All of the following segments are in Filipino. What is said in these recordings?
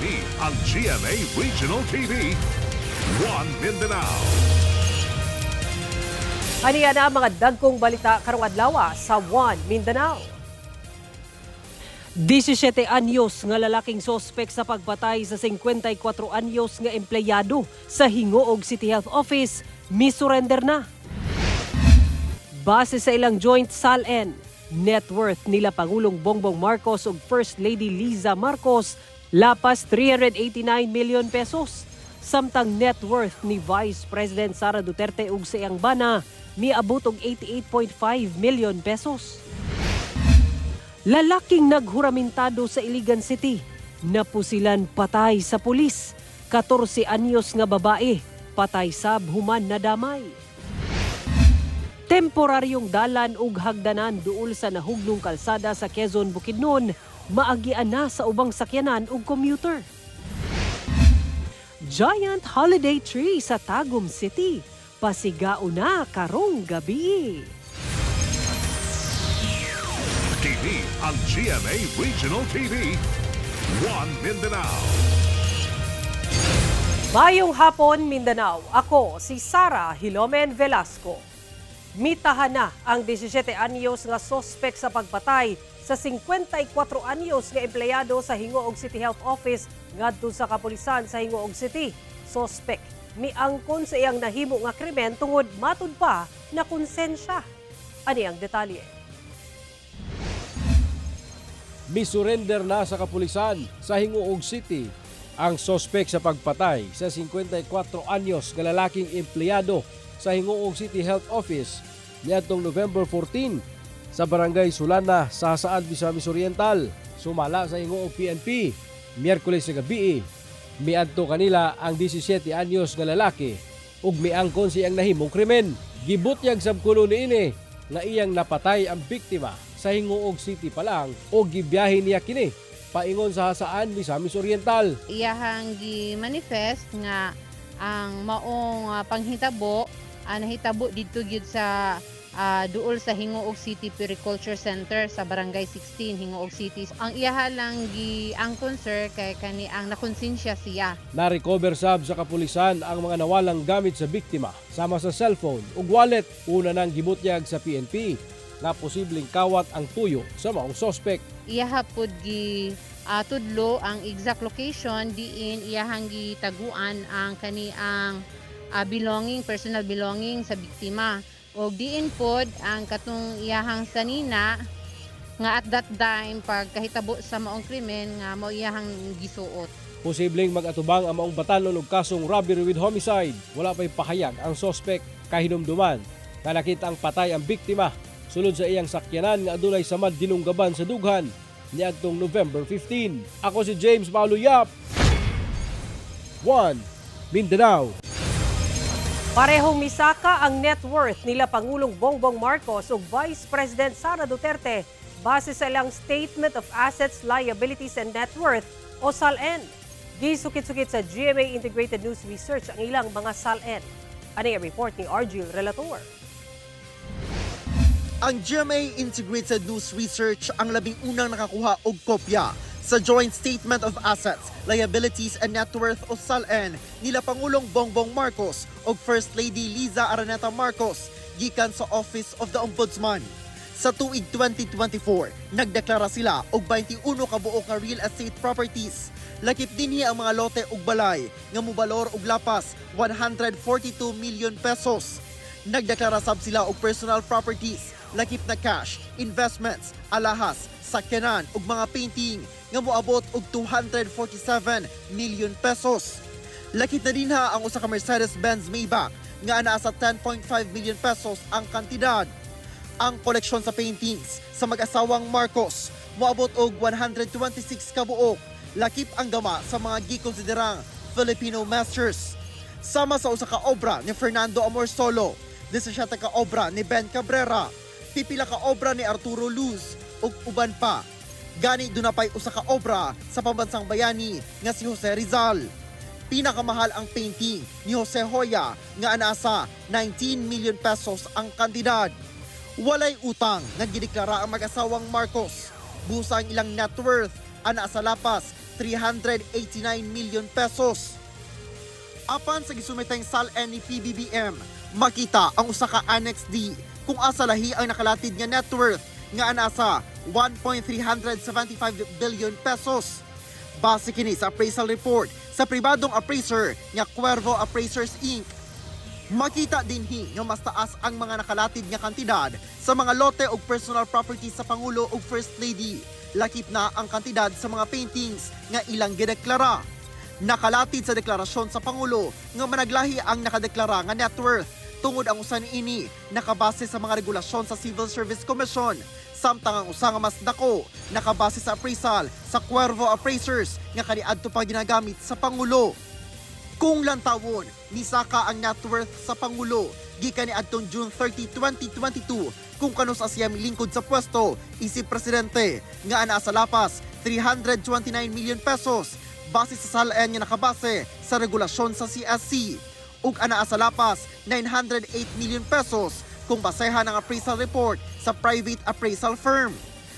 Kini ang GMA Regional TV, One Mindanao. Aniya na mga dagkong balita karong adlaw sa One Mindanao. 17 anyos nga lalaking sospek sa pagpatay sa 54 anyos nga empleyado sa Hingoog City Health Office misurrender na. Base sa ilang joint SALN, net worth nila Pangulong Bongbong Marcos ug First Lady Liza Marcos lapas 389 million pesos. Samtang net worth ni Vice President Sara Duterte ug sa iyang bana miabot og 88.5 million pesos. Lalaking naghuramentado sa Iligan City, napusilan patay sa pulis. 14 anyos nga babae, patay sab human nadamay. Temporaryong dalan ug hagdanan duol sa nahugnong kalsada sa Quezon, Bukidnon, maagian na sa ubang sakyanan ug commuter. Giant holiday tree sa Tagum City, pasigao na karong gabi. Kini ang GMA Regional TV, One Mindanao. Mayong hapon, Mindanao. Ako si Sara Hilomen Velasco. Mitahan na ang 17 anyos nga sospek sa pagpatay sa 54 anyos nga empleyado sa Hingoog City Health Office ngadto sa kapulisan sa Hingoog City. Sospek miangkon sa iyang nahimo nga krimen tungod matud pa na konsensya. Ani ang detalye? Misurrender na sa kapulisan sa Hingoog City ang sospek sa pagpatay sa 54 anyos nga lalaking empleyado sa Hingoog City Health Office niadtong November 14 sa Barangay Sulana sa Hasaan, Misamis Oriental. Sumala sa Hingoog PNP Miyerkules sa gabi. Miadto kanila ang 17 anyos nga lalaki ug miangkon siyang nahimong krimen. Gibutyag sab kuno niini nga iyang napatay ang biktima sa Hingoog City pa lang o gibiyahe niya kini paingon sa Hasaan, Misamis Oriental. Iyahang gi-manifest nga ang maong panghitabo nahitabo dito gyud sa duol sa Hingoog City Puriculture Center sa Barangay 16 Hingoog City. Ang iyaha lang giangkon sir kay kani ang nakonsensya siya. Na-recover sab sa kapulisan ang mga nawalang gamit sa biktima sama sa cellphone ug wallet. Una nang gibutyag sa PNP na posibleng kawat ang tuyo sa maong sospek. Iyaha pod gi tudlo ang exact location diin iyahang gitaguan ang kaniang personal belonging sa biktima. O diin pod ang katong iyahang sanina nga at that time pagkahitabo sa maong krimen nga mao iyahang gisuot. Posibleng mag-atubang ang maong batanon og kasong robbery with homicide. Wala pay pahayag ang sospek kahinumduman nga nakita ang patay ang biktima sulod sa iyang sakyanan nga adunay samad dinunggaban sa dughan niadtong November 15. Ako si James Paulo Yap, One Mindanao. Parehong misaka ang net worth nila Pangulong Bongbong Marcos ug Vice President Sara Duterte base sa ilang Statement of Assets, Liabilities and Net Worth o SALN. Gisukit-sukit sa GMA Integrated News Research ang ilang mga SALN. Ano ang report ni Argil Relator? Ang GMA Integrated News Research ang labing unang nakakuha og kopya sa Joint Statement of Assets, Liabilities and Net Worth o SALN nila Pangulong Bongbong Marcos o First Lady Liza Araneta Marcos gikan sa Office of the Ombudsman. Sa tuig 2024, nagdeklara sila og 21 kabuok nga real estate properties. Lakip dinhi ang mga lote ug balay nga mobalor og lapas 142 million pesos. Nagdeklara sab sila og personal properties, lakip na cash, investments, alahas, sakyanan ug mga painting nga moabot og 247 million pesos. Lakip na dinha ang usa ka Mercedes-Benz Maybach nga anaa sa 10.5 million pesos ang kantidad. Ang koleksyon sa paintings sa mag-asawang Marcos moabot og 126 kabuok. Lakip ang gama sa mga gikonsiderang Filipino masters. Sama sa usa ka obra ni Fernando Amorsolo, 17 ka obra ni Ben Cabrera, pipila ka obra ni Arturo Luz ug uban pa. Gani dunapay usa ka obra sa pambansang bayani nga si Jose Rizal. Pinakamahal ang painting ni Jose Hoya nga anaa sa 19 million pesos ang kantidad. Walay utang nga gideklara ang mag-asawang Marcos. Busa ang ilang net worth anaa sa lapas 389 million pesos. Apan sa gisumiteng SALN ni PBBM, makita ang usa ka Annex D kung asa lahi ang nakalatid nga net worth nga anasa 1.375 billion pesos. Base kini sa appraisal report sa pribadong appraiser nga Cuervo Appraisers Inc. Makita dinhi nga mas taas ang mga nakalatid nga kantidad sa mga lote o personal property sa Pangulo o First Lady. Lakip na ang kantidad sa mga paintings nga ilang gideklara. Nakalatid sa deklarasyon sa Pangulo nga managlahi ang nakadeklara nga net worth tungod ang usa niini nakabase sa mga regulasyon sa Civil Service Commission, samtang ang usa nga mas dako nakabase sa appraisal sa Cuervo Appraisers nga kaniadto pa ginagamit sa Pangulo. Kung lantawon, nisaka ang net worth sa Pangulo gikan niadtong June 30, 2022 kung kanus siya milingkod sa pwesto isip presidente nga anaa sa lapas 329 million pesos base sa SALN nga nakabase sa regulasyon sa CSC ug anaa sa lapas 908 million pesos kung basehan ang appraisal report sa private appraisal firm.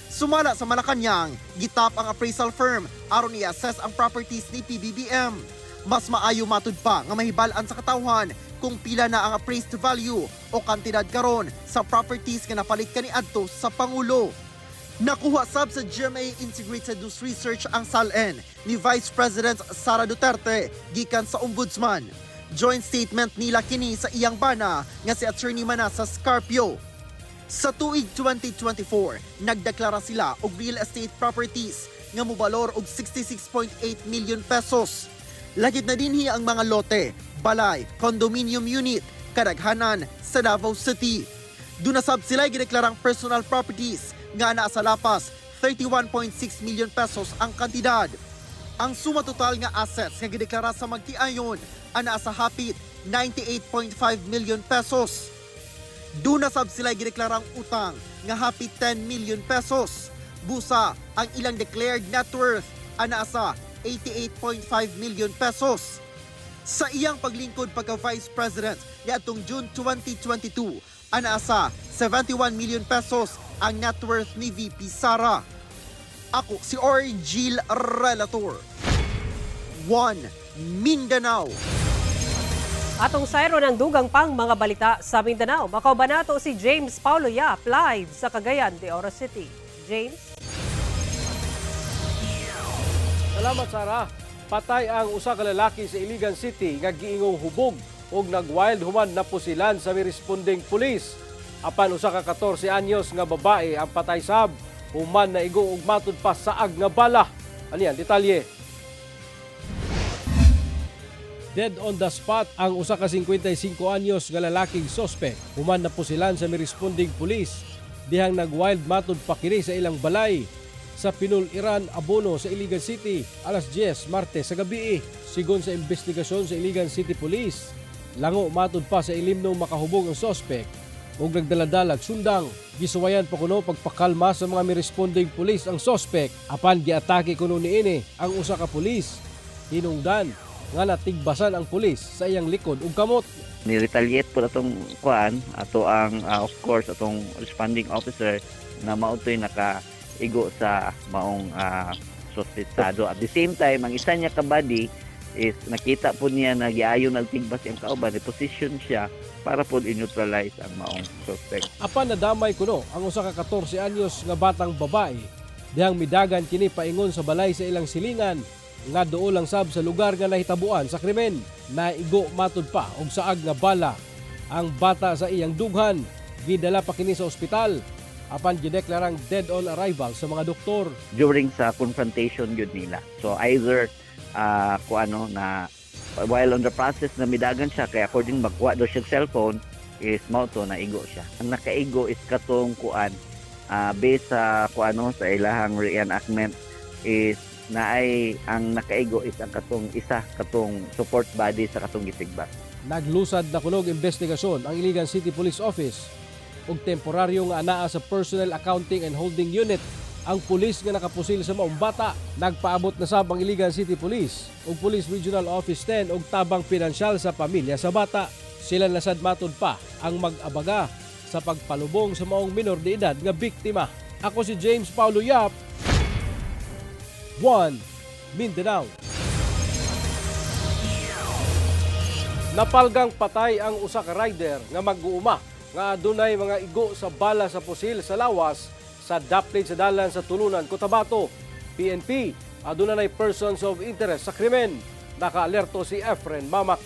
Sumala sa Malacañang, gitap ang appraisal firm aron i-assess ang properties ni PBBM. Mas maayo matud pa nga mahibal-an sa katawhan kung pila na ang appraised value o kantidad karon sa properties nga napalit kaniadto sa Pangulo. Nakuha sab sa GMA Integrated News Research ang SALN ni Vice President Sara Duterte gikan sa Ombudsman. Joint statement nila kini sa iyang bana nga si Attorney Manasa Scarpio. Sa tuig 2024, nagdeklara sila og real estate properties nga mobalor og 66.8 million pesos. Lagit na dinhi ang mga lote, balay, condominium unit, kadaghanan sa Davao City. Doon na sab sila gideklarang personal properties nga anaa sa lapas 31.6 million pesos ang kantidad. Ang suma total nga assets nga gideklara sa magtiayon anaa sa hapit 98.5 million pesos. Doon na sab sila gideklarang utang nga hapit 10 million pesos. Busa ang ilang declared net worth anaa sa 88.5 million pesos. Sa iyang paglingkod pagka Vice President niadtong June 2022, anaa sa 71 million pesos ang net worth ni VP Sara. Ako si Orgil Relator. 1 Mindanao. Atong sayro ng dugang pang mga balita sa Mindanao. Makauban nato si James Paulo Yap live sa Cagayan de Oro City. James? Salamat, Sarah. Patay ang usa ka lalaki sa Iligan City nga giingong hubog ug nag-wild human na pusilan sa responding pulis. Apan usa ka 14 anyos nga babae ang patay sab, human na igo ug matud pa saag nga bala. Aniyan detalye. Dead on the spot ang usa ka 55 anyos nga lalaking suspect. Human na pusilan sa responding pulis dihang nag-wild matud pa kini sa ilang balay sa Pinul-Iran, Abono sa Iligan City alas 10 Martes sa gabi. Sigon sa investigasyon sa Iligan City Police, lango matud pa sa ilimnong makahubog ang suspect ug nagdaladalag sundang. Gisuwayan pa kuno pagpakalma sa mga responding police ang suspect apan giatake kuno niini ang usa ka pulis. Hinungdan nga natigbasan ang pulis sa iyang likod ug kamot. Ni-retaliate po atong kuan ato ang of course atong responding officer na mautoy nakaigo sa maong suspetsado. At the same time, ang isa niya kabady is nakita po niya na giayon nagtigbas ang kauban, position siya para po i-neutralize ang maong suspect. Apan nadamay kuno ang usa ka 14 anyos nga batang babae dihang midagan kini paingon sa balay sa ilang silingan nga duol lang sab sa lugar nga nahitabuan sa krimen. Naigo matud pa og saag nga bala ang bata sa iyang dughan. Gidala pa kini sa ospital apan gideklarang dead on arrival sa mga doktor. During sa confrontation yun nila. So either na while on the process na midagan siya kaya according magkuha daw siya cellphone is mauto na igo siya. Ang nakaigo is katong based sa sa ilahang reenactment is naay ang nakaigo is ang katong support body sa katong gitigbas. Naglusad na kunog investigasyon ang Iligan City Police Office ug temporaryo nga anaa sa Personnel Accounting and Holding Unit ang pulis nga nakapusil sa maong bata. Nagpaabot na sab ang Iligan City Police ug Police Regional Office 10 og tabang pinansyal sa pamilya sa bata. Sila nasad matud pa ang mag-abaga sa pagpalubong sa maong minor de edad nga biktima. Ako si James Paulo Yap, 1 Mindanao. Napalgang patay ang usa ka rider nga mag-uuma nga adunay mga igo sa bala sa pusil sa lawas sa daplin sa dalan sa Tulunan, Cotabato. PNP, adunay persons of interest sa krimen. Naka-alerto si Efren Mamak.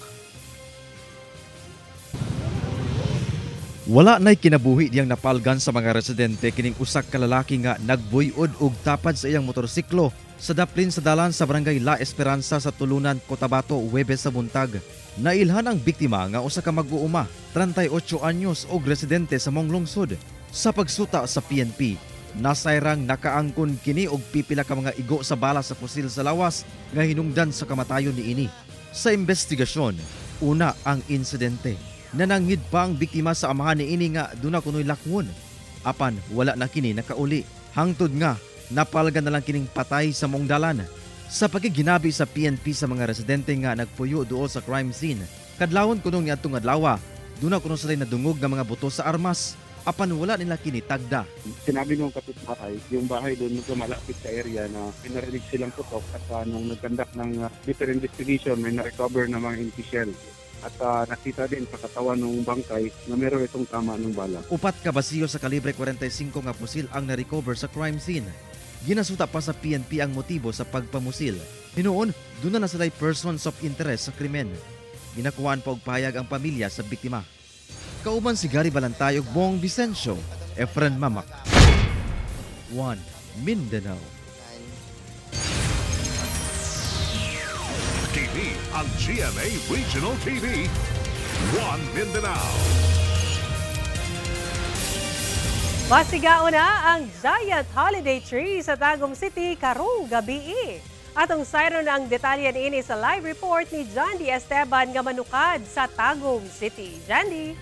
Wala na'y kinabuhi diyang napalgan sa mga residente kining usak ka lalaki nga nagbuyod og tapad sa iyang motorsiklo sa daplin sa dalan sa barangay La Esperanza sa Tulunan, Cotabato, Huwebes sa buntag. Nailhan ang biktima nga usa ka mag-uuma, 38 anyos og residente sa mong lungsod. Sa pagsuta sa PNP, nasayrang nakaangkon kini og pipila ka mga igo sa bala sa pusil sa lawas nga hinungdan sa kamatayon niini. Sa investigasyon, una ang insidente. Nanangid pa ang biktima sa amahan niini nga duna kunoy lakwon. Apan wala na kini nakauli. Hangtod nga napalgan na lang kining patay sa mong dalan. Sa pagiginabi sa PNP sa mga residente nga nagpuyo duol sa crime scene, kadlawon kuno nga atong adlaw, duna kuno sila nadungog nga mga buto sa armas, apan wala nila kini tagda. Sinabi nung kapitbahay, yung bahay doon sa malapit sa area na pinarinig silang putok at nung nagkandak ng deeper investigation, may na-recover na mga empty shell. At nakita din sa katawan ng bangkay na meron itong tama ng bala. Upat ka basiyo sa kalibre 45 nga pusil ang na-recover sa crime scene. Ginasuta pa sa PNP ang motibo sa pagpamusil. Hinuon, doon na sila'y persons of interest sa krimen. Ginakuhaan pa og pahayag ang pamilya sa biktima. Kauban si Gary Balantay ug Bong Vicencio, Efren Mamak. 1 Mindanao. TV ang GMA Regional TV. 1 Mindanao. Masigao na ang giant holiday tree sa Tagum City karong gabi. Atong sayron ang detalye niini sa live report ni Jandy Esteban nga manukad sa Tagum City. Jandy.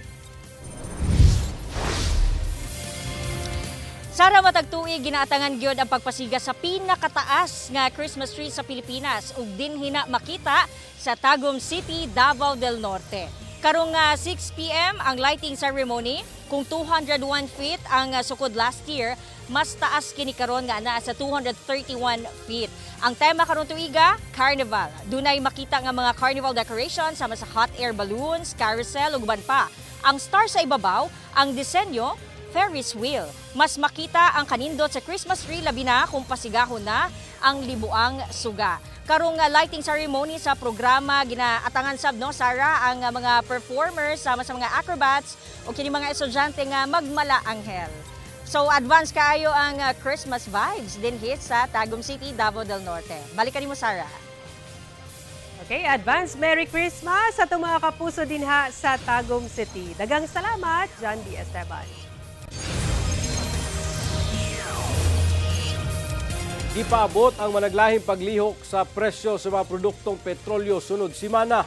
Sara matagtuig ginaatangan gyud ang pagpasiga sa pinakataas nga Christmas tree sa Pilipinas ug dinhi na makita sa Tagum City, Davao del Norte. Karong 6 p.m. ang lighting ceremony, kung 201 feet ang sukod last year, mas taas kini karon nga naa sa 231 feet. Ang tema karon tuiga, Carnival. Dunay makita nga mga carnival decorations sama sa hot air balloons, carousel ug uban pa. Ang star sa ibabaw, ang disenyo, Ferris wheel. Mas makita ang kanindot sa Christmas tree labi na kung pasigahon na ang libuang suga. Karong lighting ceremony sa programa ginaatangan sab no Sara ang mga performers sama sa mga acrobats o kini mga estudyante nga magmala anghel. So advance kaayo ang Christmas vibes din hit sa Tagum City, Davao del Norte. Balikan nimo Sara. Okay, advance Merry Christmas sa itong mga kapuso din ha sa Tagum City. Dagang salamat, Jandy Esteban. Ipaabot ang managlahing paglihok sa presyo sa mga produktong petrolyo sunod simana.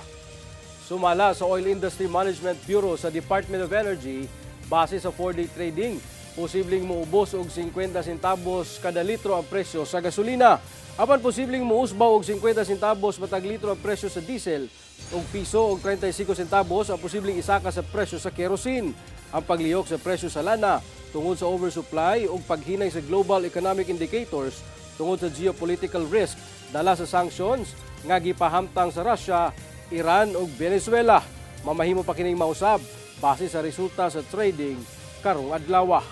Sumala sa Oil Industry Management Bureau sa Department of Energy, base sa 4-day trading, posibleng muubos og 50 centavos kada litro ang presyo sa gasolina. Apan posibleng muusbaw og 50 centavos matag litro ang presyo sa diesel ug piso og 35 centavos ang posibleng isaka sa presyo sa kerosene. Ang paglihok sa presyo sa lana tungod sa oversupply ug paghinay sa global economic indicators tungod sa geopolitical risk dala sa sanctions nga gipahamtang sa Russia, Iran ug Venezuela. Mamahimo pa kining mausab base sa resulta sa trading karong adlaw.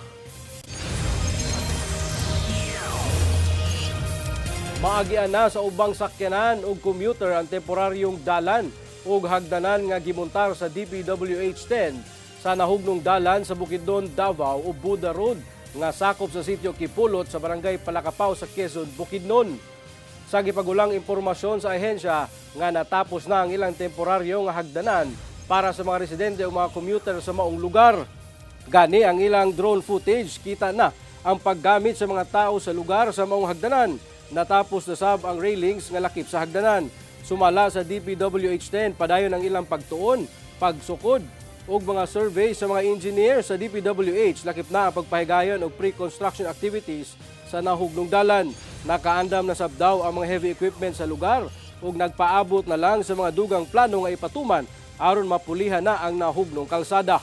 Maagian na sa ubang sakyanan ug commuter ang temporaryong dalan ug hagdanan nga gimontar sa DPWH-10 sa nahugnong dalan sa Bukidnon, Davao o Buda Road nga sakop sa sitio Kipulot sa barangay Palakapaw sa Quezon, Bukidnon. Sa gipagulang impormasyon sa ahensya nga natapos na ang ilang temporaryo nga hagdanan para sa mga residente o mga commuter sa maong lugar. Gani ang ilang drone footage, kita na ang paggamit sa mga tao sa lugar sa maong hagdanan. Natapos na sab ang railings nga lakip sa hagdanan. Sumala sa DPWH-10, padayon ang ilang pagtuon, pagsukod, ug mga survey sa mga engineer sa DPWH. Lakip na ang pagpahigayon og pre-construction activities sa nahugnong dalan. Nakaandam na sab daw ang mga heavy equipment sa lugar ug nagpaabot na lang sa mga dugang plano nga ipatuman aron mapulihan na ang nahugnong kalsada.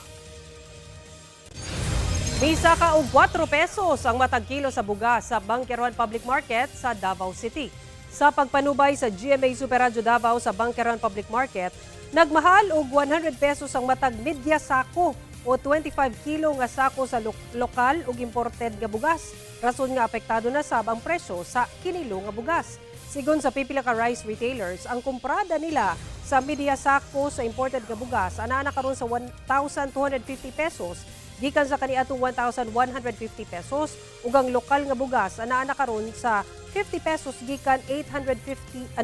Misa ka og 4 pesos ang matag kilo sa bugas sa Bangkeron Public Market sa Davao City. Sa pagpanubay sa GMA Super Radyo Davao sa Bangkeron Public Market, nagmahal og 100 pesos ang matag media sako o 25 kilo nga sako sa lokal ug imported nga bugas. Rason nga apektado na sab ang presyo sa kinilo nga bugas. Sigon sa pipila ka rice retailers, ang kumprada nila sa media sako sa imported nga bugas ana karon sa 1,250 pesos gikan sa kaniadtong 1,150 pesos ug ang lokal nga bugas ana karon sa 50 pesos gikan 950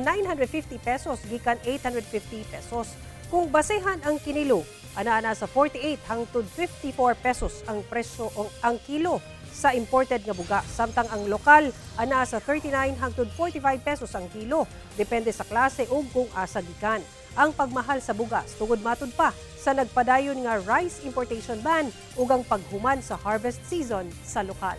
pesos gikan 850 pesos. Kung basehan ang kinilo, ana sa 48 hangtod 54 pesos ang presyo o ang kilo sa imported nga bugas. Samtang ang lokal, ana sa 39 hangtod 45 pesos ang kilo. Depende sa klase o kung asa gikan. Ang pagmahal sa bugas tungod matud pa sa nagpadayon nga rice importation ban ug ang paghuman sa harvest season sa lokal.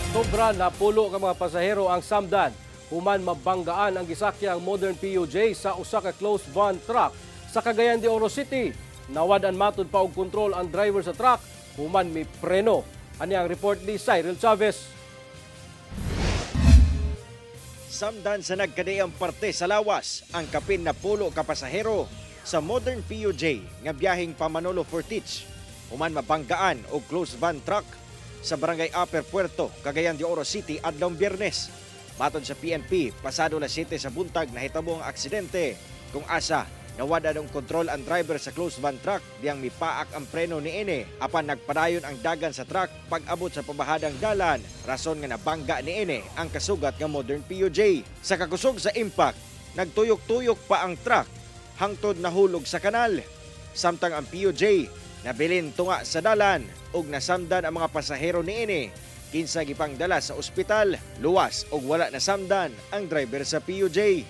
Sobra na pulo ka mga pasahero ang samdan human mabanggaan ang gisakyang modern PUJ sa usa ka closed van truck sa Cagayan de Oro City. Nawadan matud pa og kontrol ang driver sa truck human mi preno. Ani ang report ni Cyril Chavez. Samdan sa nagkadayang parte sa lawas ang kapin na pulo ka pasahero sa modern PUJ nga biyaheng pa Manolo Fortich human mabanggaan og closed van truck sa Barangay Upper Puerto, Cagayan de Oro City adlong Biyernes. Matod sa PNP, pasado alas 7 sa buntag nahitabo ang aksidente kung asa nawada ng kontrol ang driver sa closed van truck diyang mipaak ang preno ni Ine apan nagpadayon ang dagan sa truck pag-abot sa pabahadang dalan. Rason nga nabangga ni Ine ang kasugat nga modern PUJ. Sa kakusog sa impact, nagtuyok-tuyok pa ang truck hangtod nahulog sa kanal. Samtang ang PUJ nabilin tunga sa dalan ug nasamdan ang mga pasahero ni Ine. Kinsa gipangdala sa ospital, luwas ug wala nasamdan ang driver sa PUJ.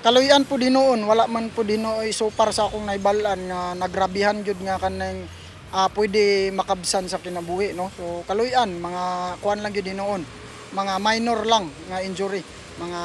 Kaluyan po dinoon, wala man po dinoy so para sa akong naibalan nga nagrabihan jud nga kanang pwede makabsan sa kinabuhi no. So kaluyan mga kuan lang jud dinoon. Mga minor lang nga injury, mga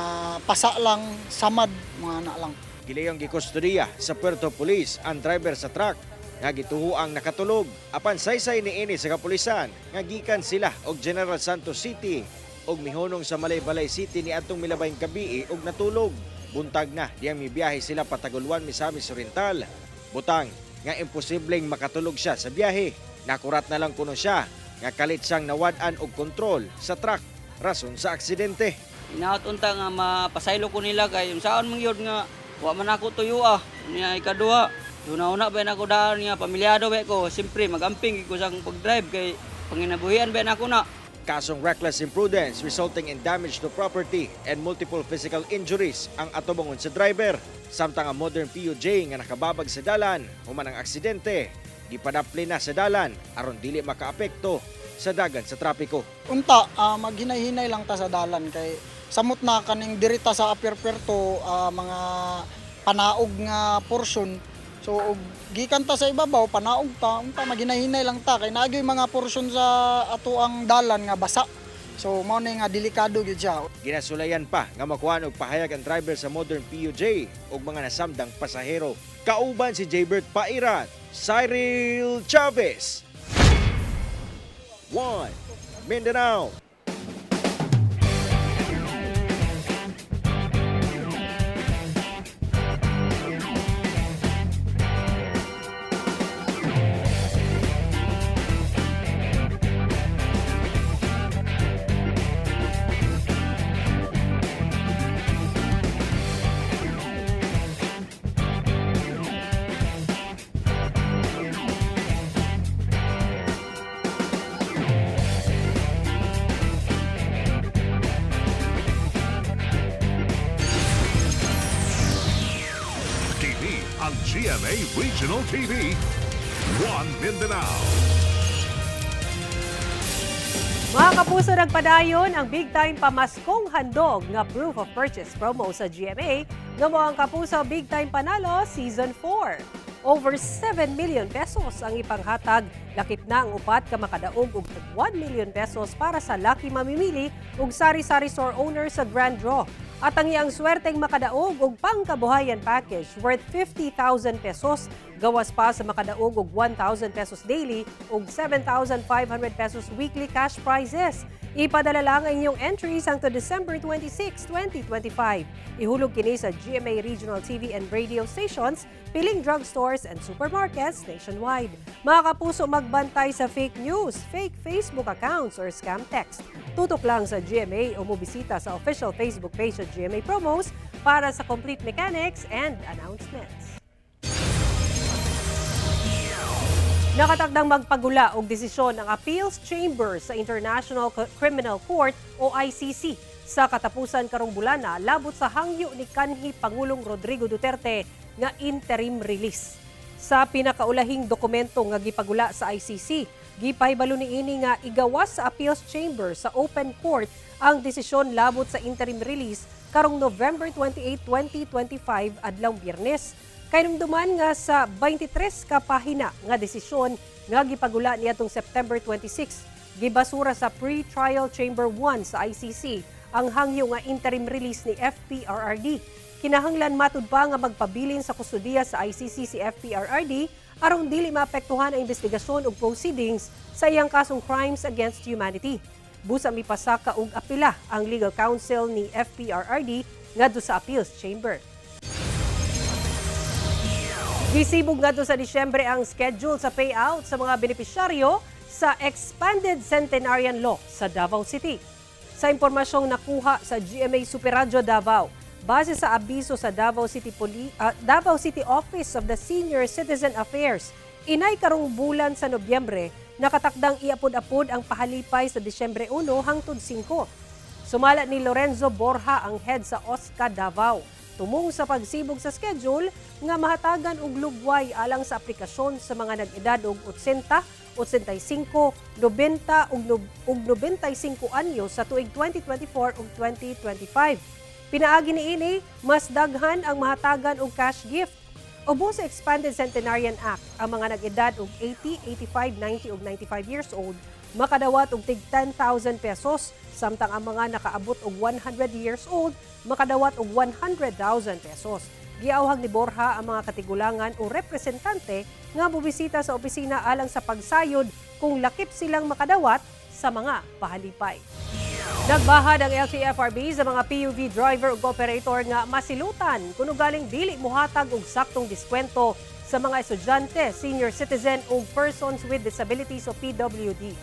pasa lang, samad, mga ana lang. Gilayong gikustodiya sa Puerto Police ang driver sa truck nga gituhuang nakatulog apan saysay ni ini sa kapulisan nga gikan sila og General Santos City og mihunong sa Malaybalay City ni atong milabayng gabi og natulog. Buntag na diyang mibiyahe sila patagulwan Misamis Oriental. Butang nga imposibleng makatulog siya sa biyahe. Nakurat na lang kuno siya nga kalit siyang nawad-an og kontrol sa truck rason sa aksidente. Inaatunta nga mapasaylo ko nila kay saan man gyud nga wa man ako tuyo niya ikaduha. Una-una ba na ako daan nga pamilyado ba ko, siyempre magamping ko sang pag-drive kay panginabuhian ba na ako na. Kasong reckless imprudence resulting in damage to property and multiple physical injuries ang atubongon sa driver. Samtang ang modern PUJ nga nakababag sa dalan, human ang aksidente, gipadapli na sa dalan aron dili makaapekto sa dagan sa trapiko. Unta, maghinay-hinay lang ta sa dalan kay samot na kaning dirita sa Upper Puerto mga panaog nga portion. So gikan ta sa ibabaw panaog ta unta maghinay-hinay lang ta kay naagyoy mga portion sa ato ang dalan nga basa. So mao ni nga delikado gyud siya. Ginasulayan pa nga makuha og pahayag ang driver sa modern PUJ ug mga nasamdang pasahero. Kauban si Jaybert Pairat, Cyril Chavez. 1 Mindanao. Ang GMA Regional TV, 1 Mindanao. Mga kapuso, nagpadayon ang big time pamaskong handog nga proof of purchase promo sa GMA nga mo ang kapuso Big Time Panalo Season 4. Over 7 million pesos ang ipanghatag Lakip na ang upat ka makadaog og 1 million pesos para sa lucky mamimili ug sari-sari store owner sa Grand Draw. At ang iyang swerteng makadaog og pangkabuhayan package worth 50,000 pesos, gawas pa sa makadaog og 1,000 pesos daily ug 7,500 pesos weekly cash prizes. Ipadala lang ang inyong entries hangtod December 26, 2025. Ihulog kini sa GMA Regional TV and radio stations, piling drugstores and supermarkets nationwide. Mga kapuso, magbantay sa fake news, fake Facebook accounts or scam text. Tutok lang sa GMA o mubisita sa official Facebook page of GMA Promos para sa complete mechanics and announcements. Nakatakdang magpagula og desisyon ng Appeals Chamber sa International Criminal Court o ICC sa katapusan karong bulana labot sa hangyo ni kanhi Pangulong Rodrigo Duterte nga interim release. Sa pinakaulahing dokumento nga gipagula sa ICC, gipahibalo niini nga igawas sa Appeals Chamber sa open court ang desisyon labot sa interim release karong November 28, 2025 adlawng Biyernes. Kainumduman nga sa 23 ka pahina nga desisyon nga gipagula niadtong September 26, gibasura sa Pre-Trial Chamber 1 sa ICC ang hangyo nga interim release ni FPRRD. Kinahanglan matud pa nga magpabilin sa kustudiya sa ICC si FPRRD aron dili maapektuhan ang investigasyon ug proceedings sa iyang kasong crimes against humanity. Busa mipasaka og apila ang legal counsel ni FPRRD ngadto sa Appeals Chamber. Gisibog ngadto sa Disyembre ang schedule sa payout sa mga benepisyaryo sa Expanded Centenarian Law sa Davao City. Sa impormasyong nakuha sa GMA Superradyo Davao, base sa abiso sa Davao City Office of the Senior Citizen Affairs, inay karong bulan sa Nobyembre, nakatakdang iapod-apod ang pahalipay sa Disyembre 1 hangtod 5. Sumala ni Lorenzo Borja ang head sa OSCA Davao. Tumong sa pagsibog sa schedule nga mahatagan og lugway alang sa aplikasyon sa mga nag-edad og 80, 85, 90 ug 95 anyo sa tuig 2024 ug 2025. Pinaagi niini mas daghan ang mahatagan og cash gift. Ubos sa Expanded Centenarian Act, ang mga nag-edad og 80, 85, 90 ug 95 years old makadawat og tig 10,000 pesos, samtang ang mga nakaabot og 100 years old makadawat og 100,000 pesos. Giawhag ni Borja ang mga katigulangan o representante nga bubisita sa opisina alang sa pagsayod kung lakip silang makadawat sa mga pahalipay. Nagbahad ang LTFRB sa mga PUV driver ug operator nga masilutan kung galing dili mohatag og saktong diskwento sa mga estudyante, senior citizen ug persons with disabilities o PWD.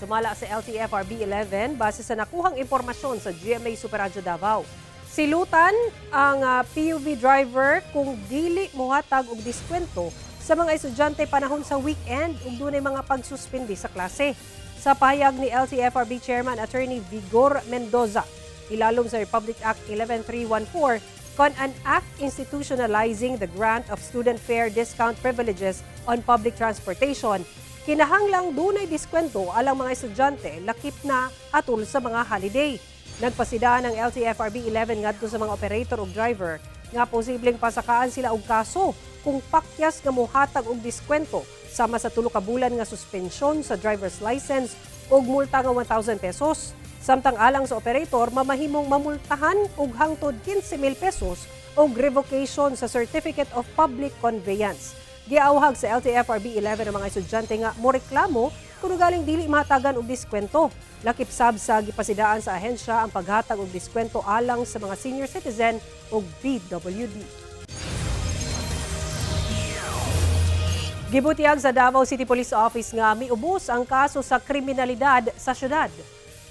Sumala sa LTFRB 11 base sa nakuhang impormasyon sa GMA Superradyo Davao. Silutan ang PUV driver kung dili mohatag og diskwento sa mga estudyante panahon sa weekend ug dunay mga pagsuspindi sa klase. Sa pahayag ni LTFRB Chairman Attorney Vigor Mendoza, ilalom sa Republic Act 11314, kon an act institutionalizing the grant of student fare discount privileges on public transportation, kinahanglang dunay diskwento alang mga estudyante lakip na atul sa mga holiday. Nagpasidaan ng LTFRB 11 ngadto sa mga operator ug driver nga posibleng pasakaan sila og kaso kung pakyas nga mohatag og diskwento sama sa 3 ka bulan nga suspensyon sa driver's license ug multa nga 1,000 pesos. Samtang alang sa operator, mamahimong mamultahan og hangtod 15,000 pesos og revocation sa Certificate of Public Conveyance. Giawhag sa LTFRB 11 ang mga estudyante nga moreklamo kung galing dili mahatagan og diskwento. Lakip sab sa gipasidaan sa ahensya ang paghatag og diskwento alang sa mga senior citizen ug PWD. Gibutiag sa Davao City Police Office nga miubos ang kaso sa kriminalidad sa syudad.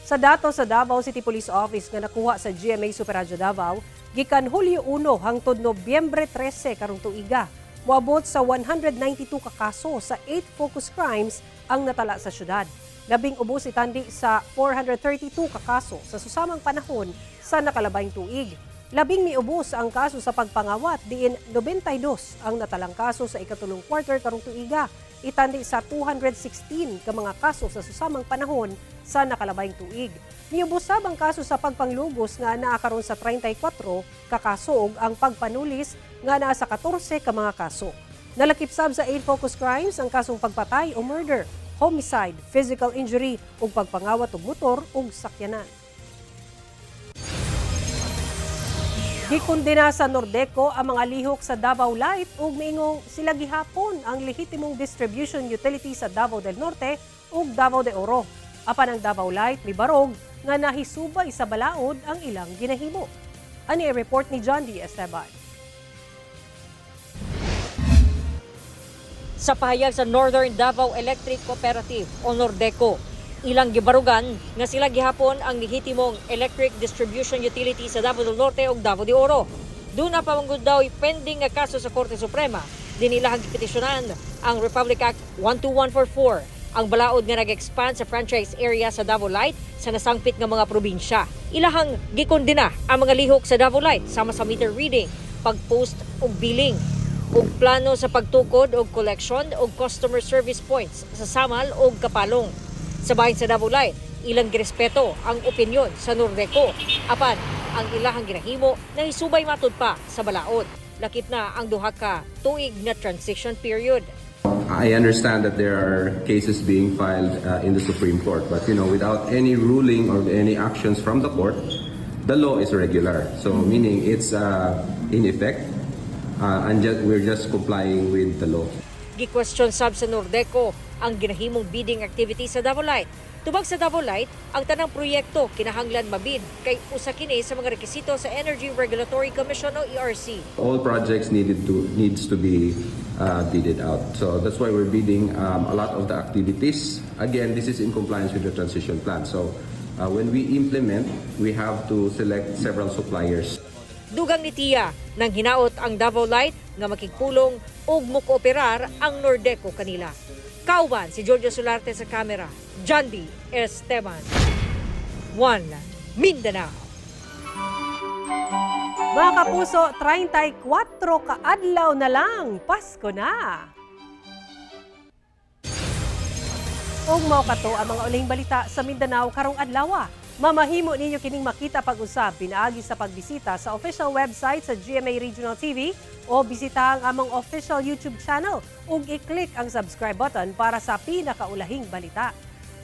Sa datos sa Davao City Police Office nga nakuha sa GMA Superradyo Davao, gikan Hulyo 1 hangtod Nobyembre 13 karong tuiga, moabot sa 192 ka kaso sa 8 focus crimes ang natala sa syudad. Labing ubos itandi sa 432 ka kaso sa susamang panahon sa nakalabayng tuig. Labing miubos ang kaso sa pagpangawat, diin 92 ang natalang kaso sa ikatulong quarter karong tuiga. Itandi sa 216 ka mga kaso sa susamang panahon sa nakalabayng tuig. Miubos sab ang kaso sa pagpanglugos nga naa karon sa 34 ka kaso ug ang pagpanulis nga naa sa 14 ka mga kaso. Nalakip sab sa 8 focus crimes ang kasong pagpatay o murder. homicide, physical injury ug pagpangawat og motor ug sakyanan. Gikondena sa Nordeco ang mga lihok sa Davao Light ug miingong sila gihapon ang lehitimong distribution utility sa Davao del Norte ug Davao de Oro. Apan ang Davao Light mibarog nga nahisubay sa balaod ang ilang ginahimo. Ani report ni John D. Esteban. Sa pahayag sa Northern Davao Electric Cooperative o Nordeco, ilang gibarugan nga sila gihapon ang lehitimong electric distribution utility sa Davao del Norte ug Davao de Oro. Doon na pamanggod daw pending nga kaso sa Korte Suprema. Dinilahang gipetisyonan ang Republic Act 12144, ang balaod nga nag-expand sa franchise area sa Davao Light sa nasangpit nga mga probinsya. Ilahang gikondena ang mga lihok sa Davao Light sama sa meter reading, pag-post ug billing, ug plano sa pagtukod ug collection ug customer service points sa Samal ug Kapalong. Sa bahin sa Davao Light, ilang girespeto ang opinyon sa Nordeco. Apan, ang ilahang ginahimo na isubay matud pa sa balaod. Lakip na ang duha ka tuig na transition period. I understand that there are cases being filed in the Supreme Court, but without any ruling or any actions from the court, the law is regular. So meaning it's in effect, and we're just complying with the law. Gi-question sab sa Nordeco ang ginahimong bidding activity sa Davao Light. Tubag sa Davao Light, ang tanang proyekto kinahanglan mabid kay usa kini sa mga rekisito sa Energy Regulatory Commission o ERC. All projects needs to be bidded out. So that's why we're bidding a lot of the activities. Again, this is in compliance with the transition plan. So when we implement, we have to select several suppliers. Dugang ni Tia nang hinaot ang Davao Light nga makigpulong ug mukooperar ang Nordeco kanila. Kauban si Giorgio Solarte sa kamera, John D. Esteban, One Mindanao. Mga kapuso, 34 kaadlaw na lang, Pasko na! Ug mao kato ang mga ulihing balita sa Mindanao karong adlaw. Mamahimo ninyo kining makita pag-usab pinaagi sa pagbisita sa official website sa GMA Regional TV o bisita ang among official YouTube channel ug i-click ang subscribe button para sa pinakaulahing balita.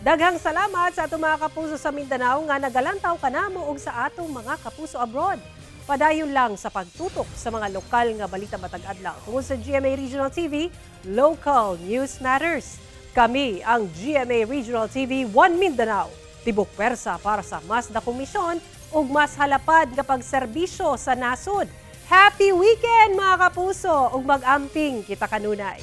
Daghang salamat sa atong mga kapuso sa Mindanao nga nagalantaw kanamo ug sa atong mga kapuso abroad. Padayon lang sa pagtutok sa mga lokal nga balita matag adlaw. Tungod sa GMA Regional TV, Local News Matters. Kami ang GMA Regional TV 1 Mindanao. Tibok pwersa para sa mas dakong misyon ug mas halapad nga pagserbisyo sa nasod. Happy weekend mga kapuso ug mag-amping kita kanunay.